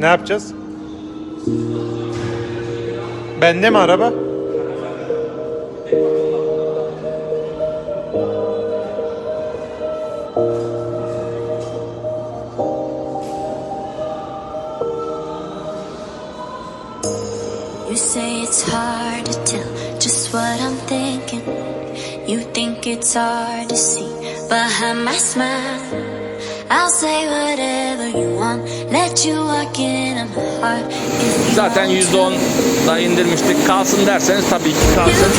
Ne yapacağız? Bende mi araba? You say it's hard to tell just what I'm thinking. You think it's hard to see behind my smile. I'll say whatever you want, let you walk in my heart. Zaten %10 da indirmiştik. Kalsın derseniz tabii ki kalsın.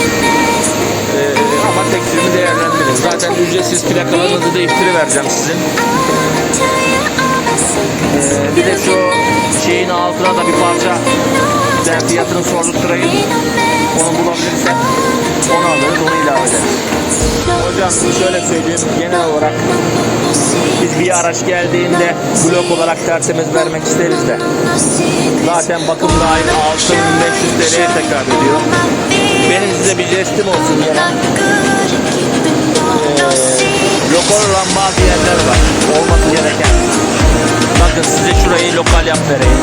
Ama teklifimi değerlendirin. Zaten ücretsiz plakalarınızı değiştirivereceğim sizin. Bir de şu şeyin altına da bir parça fiyatını sordurtturayım. Onu bulabilirsem onu alırız, onu ilave ederiz. Hocam şöyle söyleyeyim, genel olarak biz bir araç geldiğinde blok olarak tertemiz vermek isteriz de zaten bakım dahil 6.500 TL'ye tekrar ediyor. Benim size bir jestim olsun gene. Lokal olan bazı yerler var olması gereken. Bakın size şurayı lokal yap vereyim.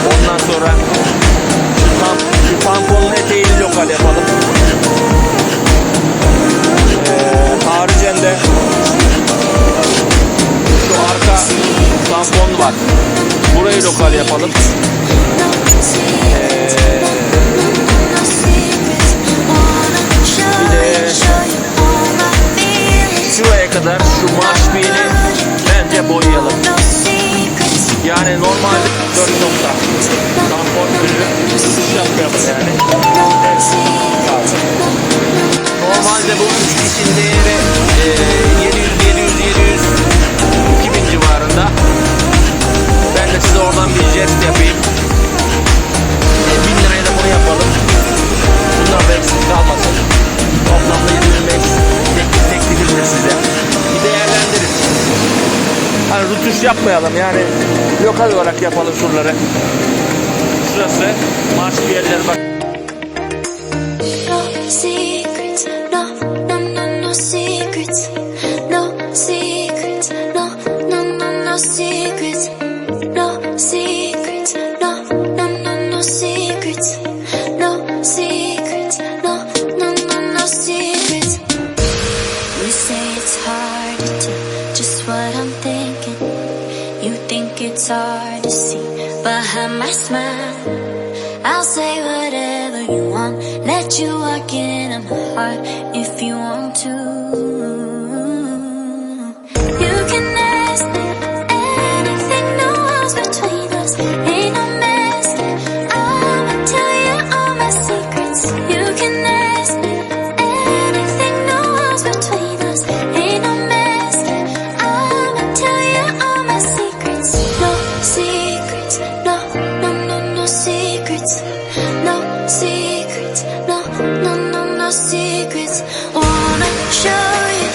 Ondan sonra şu tamponun eteğini lokal yapalım. Haricen de şu arka tampon var. Burayı lokal yapalım. Bir de şuraya kadar şu marş birini bence boyayalım. Yani normalde 4 nokta tampon türü yapmayalım yani. Normalde bu 3 kişinin değeri 2000 civarında. Ben de size oradan bir jest yapayım. 1000 liraya da bunu yapalım. Bunlar da eksik kalmasın. Toplamda 25 teklifimdir size. Bir değerlendirin. Hani rutuş yapmayalım yani lokal olarak yapalım şuraları. Şurası marş bir yerler bak. It's hard to see behind my smile. I'll say whatever you want, let you walk in my heart if you want to. You can ask me anything, no walls between us, ain't no mess. I'ma tell you all my secrets. You can ask me anything, no walls between us, ain't no mess. I'ma tell you all my secrets. Secrets, no, no, no, no secrets. No secrets, no, no, no, no secrets. Wanna show you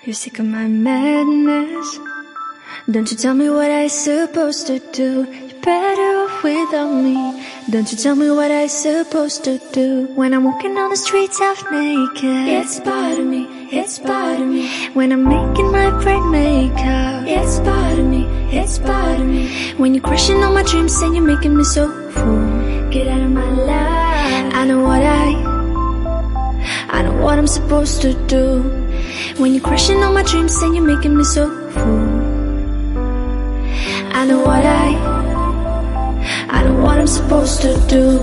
You're sick of my madness. Don't you tell me what I'm supposed to do. You're better off without me. Don't you tell me what I'm supposed to do. When I'm walking on the streets half naked, it's part of me, it's part of me. When I'm making my brain makeup, it's part of me, it's part of me. When you're crushing all my dreams and you're making me so full, get out of my life. I know what I'm supposed to do. When you're crushing all my dreams and you're making me so full, I know what I'm supposed to do.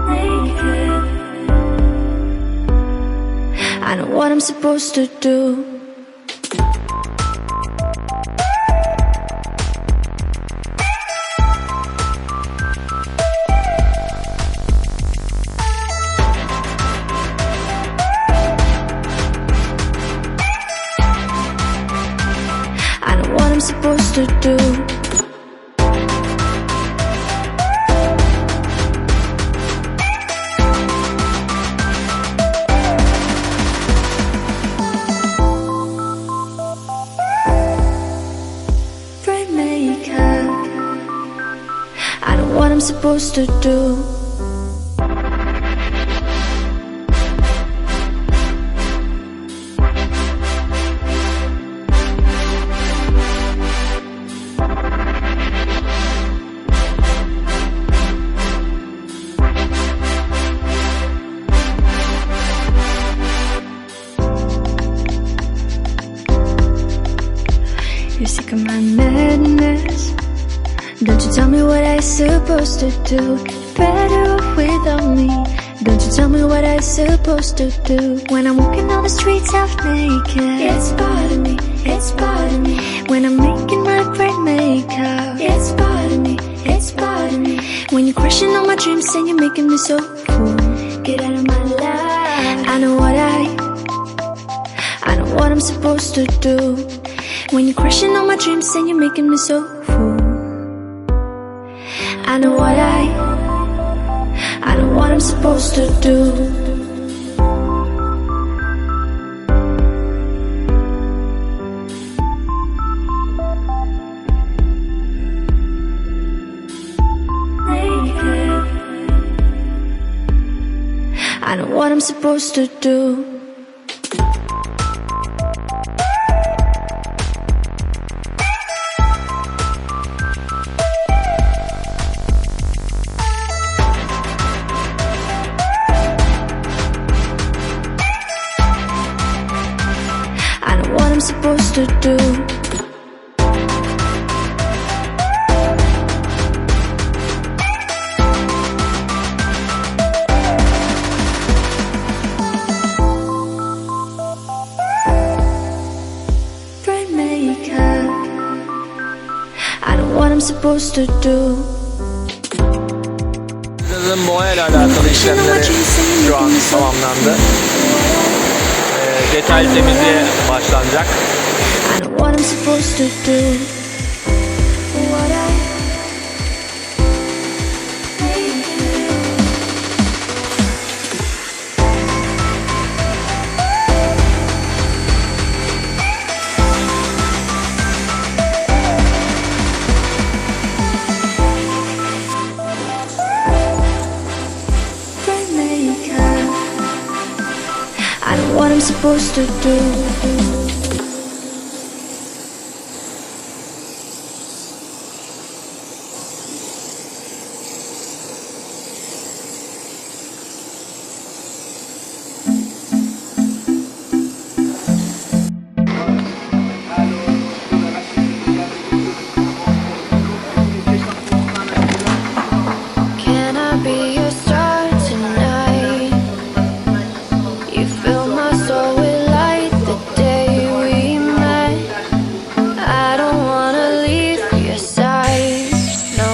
Naked. I know what I'm supposed to do. Supposed to do. Brain makeup. I know what I'm supposed to do. You're sick of my madness. Don't you tell me what I'm supposed to do. You're better off without me. Don't you tell me what I'm supposed to do. When I'm walking on the streets half naked, it's part of me, it's part of me. When I'm making my brain makeup, it's part of me, it's part of me. When you're crushing all my dreams and you're making me so full, get out of my life. I know what I'm supposed to do. When you're crushing all my dreams and you're making me so full, I know what I'm supposed to do. Naked. I know what I'm supposed to do. I'm supposed to do. Brain makeup. I know what I'm supposed to do. Boya ile alakalı işlemleri şu an tamamlandı. Detaylı temizliğe başlanacak. I know what I'm supposed to do. I know what I'm supposed to do. Can I be your star tonight? You fill my soul with light the day we met. I don't wanna leave your side, no.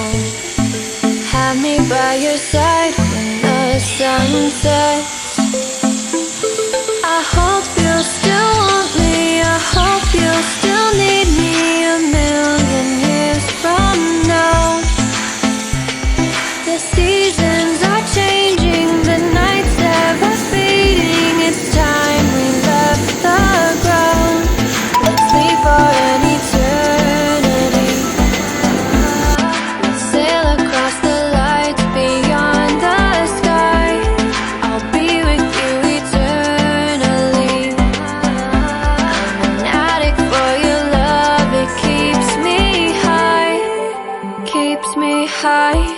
Have me by your side when the sun sets. I hope you'll still want me. I hope you'll still need me a million years from now. high.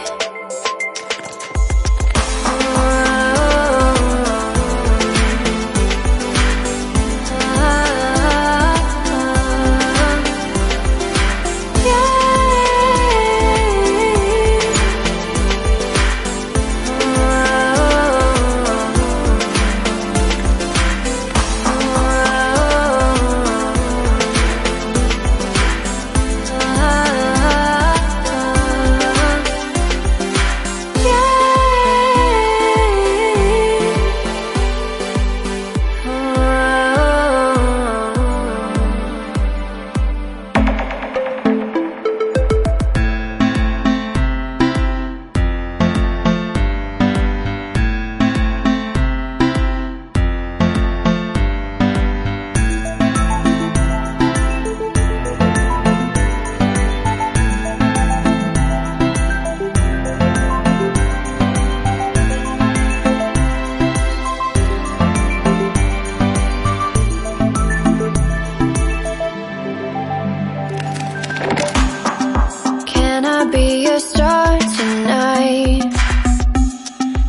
Can I be your star tonight?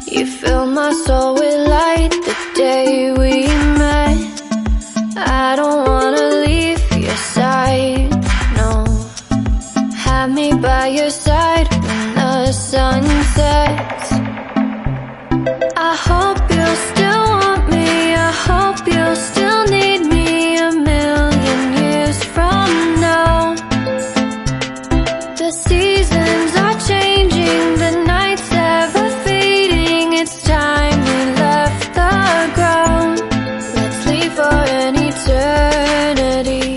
You fill my soul with light the day we met. I don't wanna leave your side, no. Have me by your side when the sun sets. I hope you'll still want me, I hope you'll still need me a million years from now. The seasons are changing, the nights ever fading. It's time we left the ground. Let's leave for an eternity.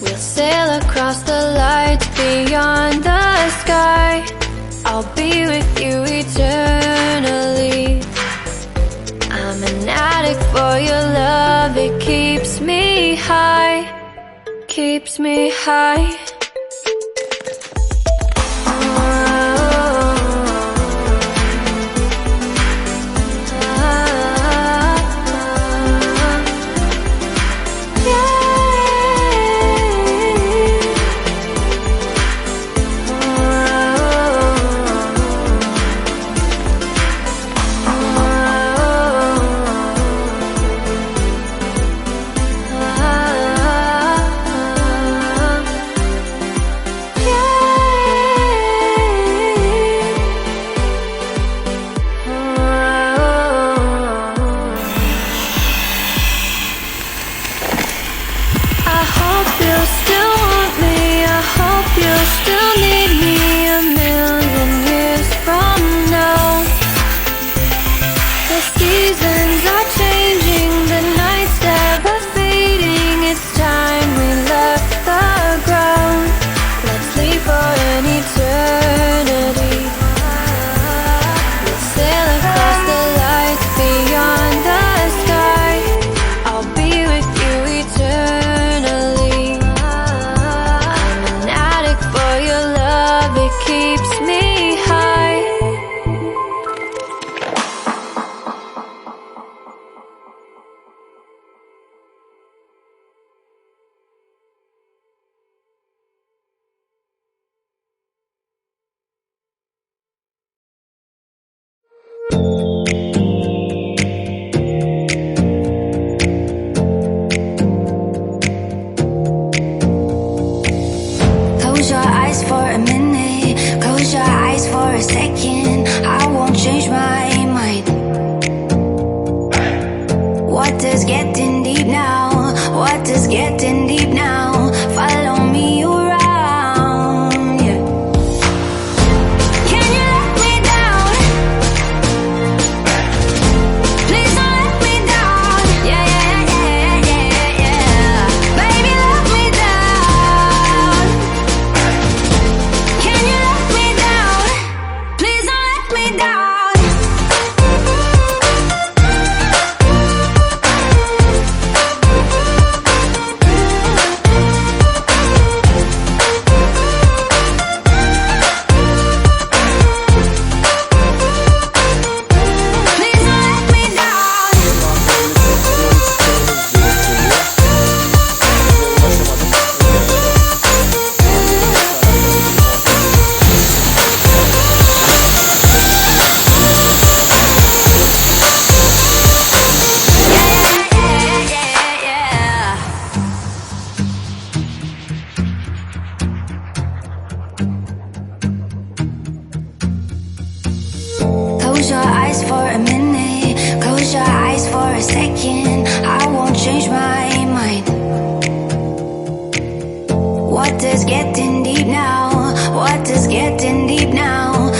We'll sail across the lights beyond the sky. I'll be with you eternally. I'm an addict for your love, it keeps me high, keeps me high. I hope you'll still want me, I hope you'll still need me a million years from now. The seasons are changing, the nights ever fading. It's time we left the ground. Let's leave for an eternity. We'll sail across the lights beyond the sky. I'll be with you eternally. I'm an addict for your love, it keeps me high. Close your eyes for a minute, close your eyes for a second. I won't change my mind. Water's getting deep now, water's getting deep now. Follow me around, yeah. Can you let me down? Please don't let me down. Yeah, yeah, yeah, yeah, yeah. Baby, let me down. Can you let me down? Please don't let me down. Close your eyes for a minute, close your eyes for a second. I won't change my mind. What does getting deep now? What does getting deep now?